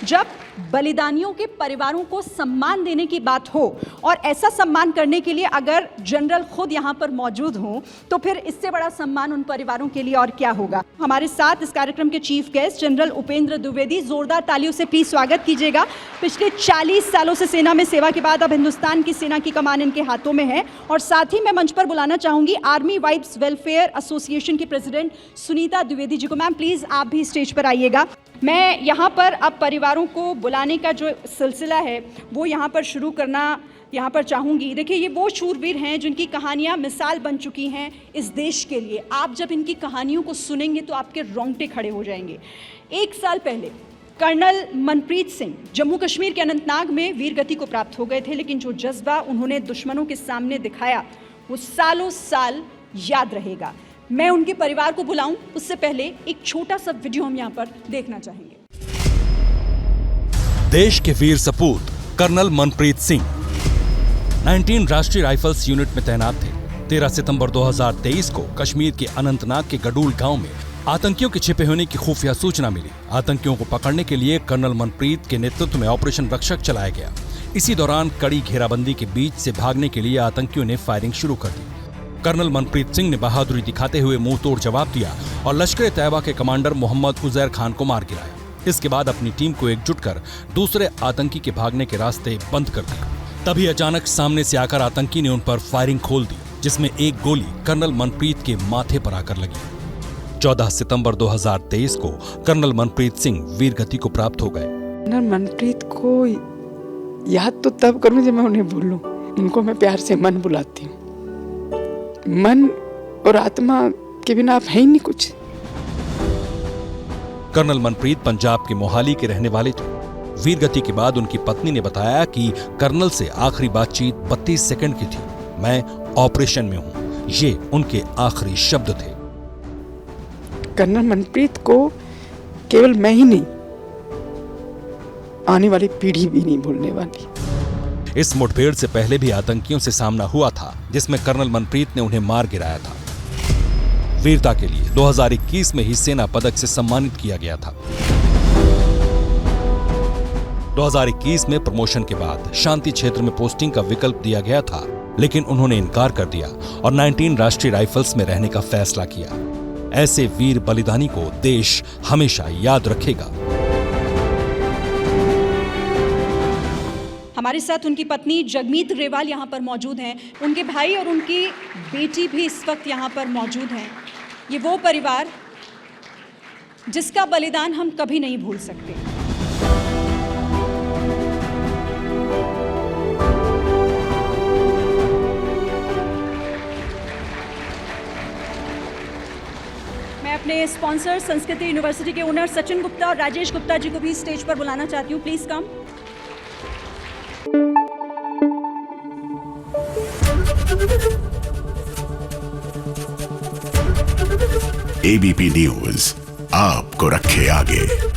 जब बलिदानियों के परिवारों को सम्मान देने की बात हो और ऐसा सम्मान करने के लिए अगर जनरल खुद यहाँ पर मौजूद हों तो फिर इससे बड़ा सम्मान उन परिवारों के लिए और क्या होगा। हमारे साथ इस कार्यक्रम के chief guest general Upendra Dwivedi, जोरदार तालियों से प्लीज स्वागत कीजिएगा। पिछले 40 सालों से सेना में सेवा के बाद अब हिंदुस्तान की सेना की कमान इनके हाथों में है। और साथ ही मैं मंच पर बुलाना चाहूंगी आर्मी वाइफ्स वेलफेयर एसोसिएशन की प्रेसिडेंट सुनीता द्विवेदी जी को। मैम प्लीज आप भी स्टेज पर आइएगा। मैं यहाँ पर अब परिवारों को बुलाने का जो सिलसिला है वो यहाँ पर शुरू करना यहाँ पर चाहूँगी। देखिए, ये वो शूरवीर हैं जिनकी कहानियाँ मिसाल बन चुकी हैं इस देश के लिए। आप जब इनकी कहानियों को सुनेंगे तो आपके रोंगटे खड़े हो जाएंगे। 1 साल पहले कर्नल मनप्रीत सिंह जम्मू कश्मीर के अनंतनाग में वीर गति को प्राप्त हो गए थे, लेकिन जो जज्बा उन्होंने दुश्मनों के सामने दिखाया वो सालों साल याद रहेगा। मैं उनके परिवार को बुलाऊं उससे पहले एक छोटा सा वीडियो हम यहाँ पर देखना चाहेंगे। देश के वीर सपूत कर्नल मनप्रीत सिंह 19 राष्ट्रीय राइफल्स यूनिट में तैनात थे। 13 सितंबर 2023 को कश्मीर के अनंतनाग के गडूल गांव में आतंकियों के छिपे होने की खुफिया सूचना मिली। आतंकियों को पकड़ने के लिए कर्नल मनप्रीत के नेतृत्व में ऑपरेशन रक्षक चलाया गया। इसी दौरान कड़ी घेराबंदी के बीच से भागने के लिए आतंकियों ने फायरिंग शुरू कर दी। कर्नल मनप्रीत सिंह ने बहादुरी दिखाते हुए मुंह तोड़ जवाब दिया और लश्कर तैयबा के कमांडर मोहम्मद उजैर खान को मार गिराया। इसके बाद अपनी टीम को एकजुट कर दूसरे आतंकी के भागने के रास्ते बंद कर दिए। तभी अचानक सामने से आकर आतंकी ने उन पर फायरिंग खोल दी, जिसमें एक गोली कर्नल मनप्रीत के माथे पर आकर लगी। 14 सितंबर 2023 को कर्नल मनप्रीत सिंह वीर गति को प्राप्त हो गए। कर्नल मनप्रीत को याद तो तब करूं जब मैं उन्हें भूलूं। उनको मैं प्यार से मन बुलाती हूँ। मन और आत्मा के बिना आप है ही नहीं कुछ। कर्नल मनप्रीत पंजाब के मोहाली के रहने वाले थे। वीर गति के बाद उनकी पत्नी ने बताया कि कर्नल से आखिरी बातचीत 32 सेकंड की थी। मैं ऑपरेशन में हूं, ये उनके आखिरी शब्द थे। कर्नल मनप्रीत को केवल मैं ही नहीं, आने वाली पीढ़ी भी नहीं भूलने वाली। इस मुठभेड़ से पहले भी आतंकियों से सामना हुआ था, जिसमें कर्नल मनप्रीत ने उन्हें मार गिराया था। वीरता के लिए 2021 में ही सेना पदक से सम्मानित किया गया था। 2021 में प्रमोशन के बाद शांति क्षेत्र में पोस्टिंग का विकल्प दिया गया था, लेकिन उन्होंने इनकार कर दिया और 19 राष्ट्रीय राइफल्स में रहने का फैसला किया। ऐसे वीर बलिदानी को देश हमेशा याद रखेगा। हमारे साथ उनकी पत्नी जगमीत ग्रेवाल यहाँ पर मौजूद हैं। उनके भाई और उनकी बेटी भी इस वक्त यहाँ पर मौजूद हैं। ये वो परिवार जिसका बलिदान हम कभी नहीं भूल सकते। मैं अपने स्पॉन्सर संस्कृति यूनिवर्सिटी के ओनर सचिन गुप्ता और राजेश गुप्ता जी को भी स्टेज पर बुलाना चाहती हूँ। Please come. एबीपी न्यूज आपको रखे आगे।